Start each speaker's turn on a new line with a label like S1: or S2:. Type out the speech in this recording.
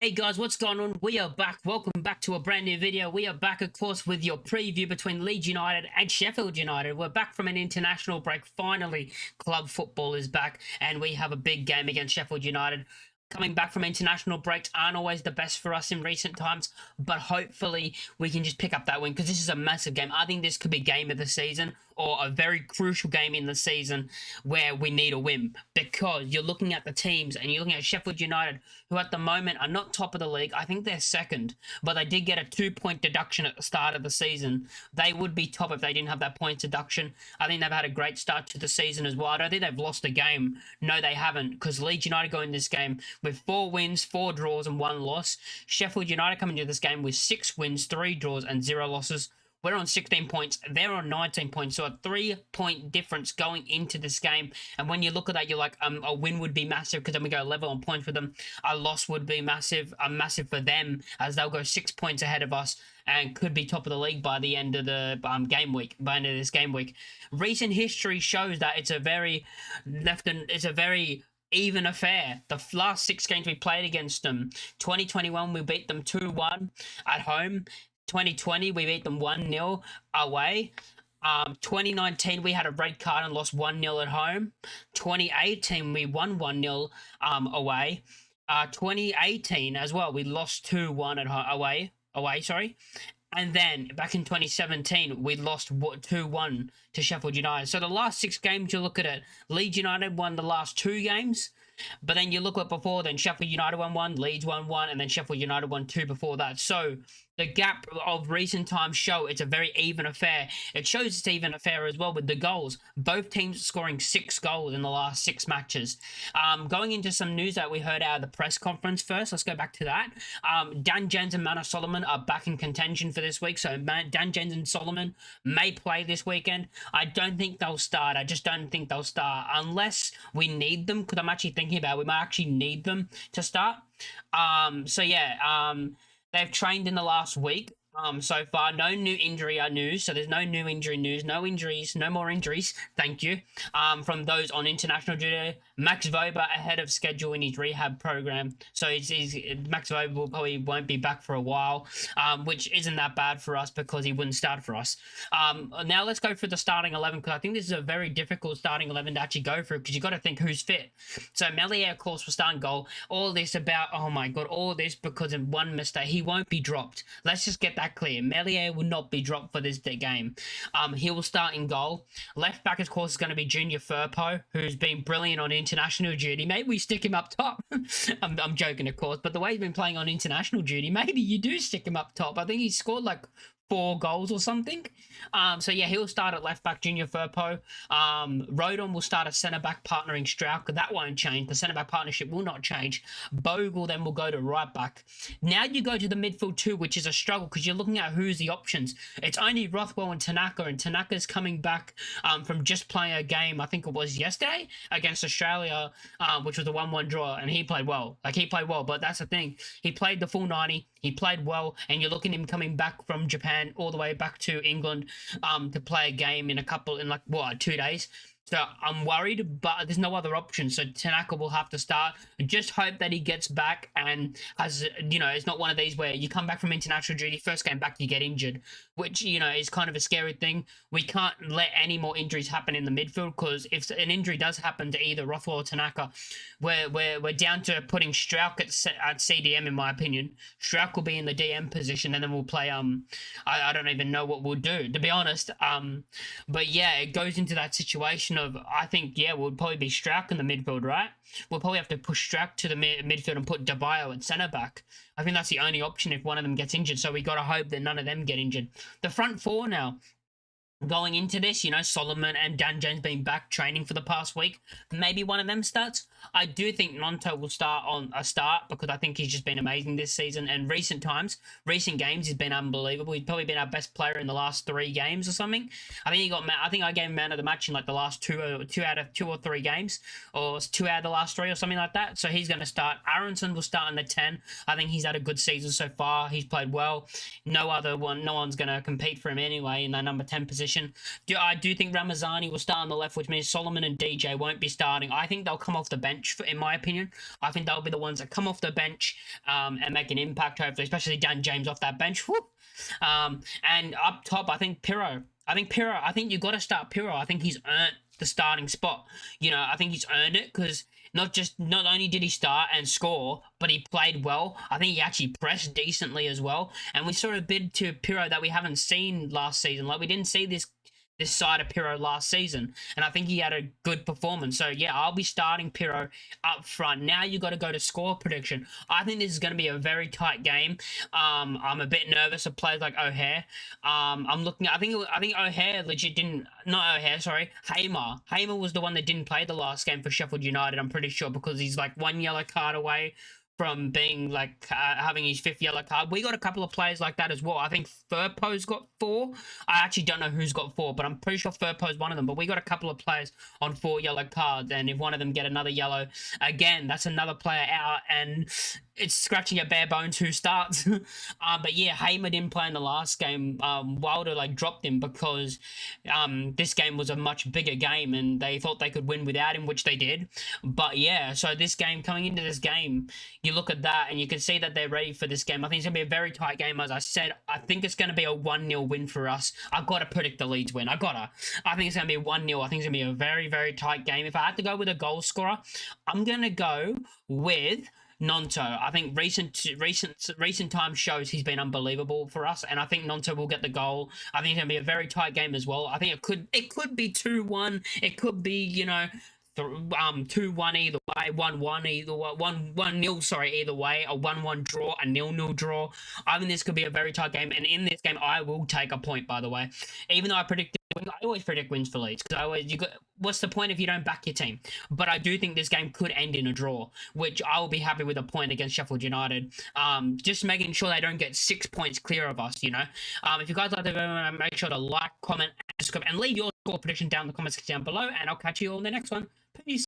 S1: Hey guys, what's going on? We are back. Welcome back to a brand new video. We are back, of course, with your preview between Leeds United and Sheffield United. We're back from an international break. Finally, club football is back, and we have a big game against Sheffield United. Coming back from international breaks aren't always the best for us in recent times, but hopefully we can just pick up that win because this is a massive game. I think this could be game of the season or a very crucial game in the season where we need a win because you're looking at the teams and you're looking at Sheffield United, who at the moment are not top of the league. I think they're second, but they did get a 2-point deduction at the start of the season. They would be top if they didn't have that points deduction. I think they've had a great start to the season as well. I don't think they've lost a game. No, they haven't, because Leeds United go in this game with 4 wins, 4 draws, and 1 loss. Sheffield United come into this game with 6 wins, 3 draws, and 0 losses. We're on 16 points. They're on 19 points. So a 3-point difference going into this game. And when you look at that, you're like, a win would be massive because then we go level on points with them. A loss would be massive, massive for them as they'll go 6 points ahead of us and could be top of the league by the end of the game week. By the end of this game week, recent history shows that it's a very even affair. The last 6 games we played against them, 2021 we beat them 2-1 at home. 2020 we beat them 1-0 away. 2019 we had a red card and lost 1-0 at home. 2018 we won 1-0 away. 2018 as well we lost 2-1 away, sorry. And then back in 2017, we lost 2-1 to Sheffield United. So the last 6 games, you look at it, Leeds United won the last 2 games. But then you look at before, then Sheffield United won 1, Leeds won 1, and then Sheffield United won 2 before that. So the gap of recent times show it's a very even affair. It shows it's even affair as well with the goals. Both teams scoring 6 goals in the last 6 matches. Going into some news that we heard out of the press conference first, let's go back to that. Dan Jens and Manor Solomon are back in contention for this week. So Dan Jens and Solomon may play this weekend. I don't think they'll start. I just don't think they'll start unless we need them, because I'm actually thinking about it. We might actually need them to start. So yeah, they've trained in the last week. So far, no new injury news. So there's no new injury news, no injuries, no more injuries. Thank you. From those on international duty, Max Weber ahead of schedule in his rehab program. So Max Weber probably won't be back for a while, which isn't that bad for us because he wouldn't start for us. Now let's go through the starting 11 because I think this is a very difficult starting 11 to actually go through because you got to think who's fit. So Melier, of course, will start in goal. All this about, oh my God, all this because of one mistake. He won't be dropped. Let's just get that clear. Melier will not be dropped for this game. He will start in goal. Left back, of course, is going to be Junior Firpo, who's been brilliant on international duty. Maybe we stick him up top. I'm joking, of course, but the way he's been playing on international duty, maybe you do stick him up top. I think he scored like 4 goals or something. So yeah, he'll start at left back, Junior Firpo. Rodon will start a centre back partnering Strauch. That won't change. The centre back partnership will not change. Bogle then will go to right back. Now you go to the midfield too, which is a struggle because you're looking at who's the options. It's only Rothwell and Tanaka's coming back from just playing a game, I think it was yesterday, against Australia, which was a 1-1 draw, and he played well. But that's the thing. He played the full 90. He played well, and you're looking at him coming back from Japan all the way back to England to play a game in 2 days. So I'm worried, but there's no other option. So Tanaka will have to start. Just hope that he gets back and has, it's not one of these where you come back from international duty, first game back, you get injured, which, is kind of a scary thing. We can't let any more injuries happen in the midfield because if an injury does happen to either Rothwell or Tanaka, we're down to putting Strauch at CDM, in my opinion. Strauch will be in the DM position and then we'll play, I don't even know what we'll do, to be honest. But yeah, it goes into that situation of, I think, yeah, we'll probably be Strauch in the midfield, right? We'll probably have to push Strauch to the midfield and put Debayo at centre back. I think that's the only option if one of them gets injured, so we got to hope that none of them get injured. The front 4 now, going into this, Solomon and Dan Jones being back training for the past week, maybe one of them starts. I do think Nonto will start on a start because I think he's just been amazing this season. And recent games, he's been unbelievable. He's probably been our best player in the last 3 games or something. I think I gave him man of the match in like the last 2 out of 2 or 3 games, or 2 out of the last 3 or something like that. So he's going to start. Aronson will start in the 10. I think he's had a good season so far. He's played well. No one's going to compete for him anyway in that number 10 position. position. I do think Ramazani will start on the left, which means Solomon and DJ won't be starting. I think they'll come off the bench, in my opinion. I think they'll be the ones that come off the bench and make an impact, hopefully, especially Dan James off that bench. Woo! And up top, I think Pirro. I think you got to start Pirro. I think he's earned the starting spot. I think he's earned it because not only did he start and score, but he played well. I think he actually pressed decently as well. And we saw a bit to Pirro that we haven't seen last season. Like, we didn't see this side of Pirro last season, and I think he had a good performance. So yeah, I'll be starting Pirro up front. Now you got to go to score prediction. I think this is going to be a very tight game. I'm a bit nervous of players like O'Hare. I'm looking. I think O'Hare legit didn't. Not O'Hare, sorry. Hamer. Hamer was the one that didn't play the last game for Sheffield United. I'm pretty sure because he's like one yellow card away from being like having his 5th yellow card. We got a couple of players like that as well. I think Firpo's got 4. I actually don't know who's got 4, but I'm pretty sure Firpo's one of them. But we got a couple of players on 4 yellow cards, and if one of them get another yellow, again, that's another player out, and it's scratching at bare bones who starts. But yeah, Hamer didn't play in the last game. Wilder dropped him because this game was a much bigger game, and they thought they could win without him, which they did. But yeah, so this game, coming into this game, you look at that and you can see that they're ready for this game. I think it's going to be a very tight game, as I said. I think it's going to be a 1-0 win for us. I've got to predict the Leeds win. I think it's going to be a 1-0. I think it's going to be a very, very tight game. If I had to go with a goal scorer, I'm going to go with Nonto. I think recent time shows he's been unbelievable for us, and I think Nonto will get the goal. I think it's gonna be a very tight game as well. I think it could be 2-1. It could be 2-1 either way, 1-1 either way, 1-0 sorry either way, a 1-1 draw, a 0-0 draw. I think this could be a very tight game, and in this game I will take a point, by the way. Even though I always predict wins for Leeds, because what's the point if you don't back your team? But I do think this game could end in a draw, which I will be happy with a point against Sheffield United. Just making sure they don't get 6 points clear of us, If you guys like the video, make sure to like, comment, and subscribe, and leave your score prediction down in the comment section down below, and I'll catch you all in the next one. Peace.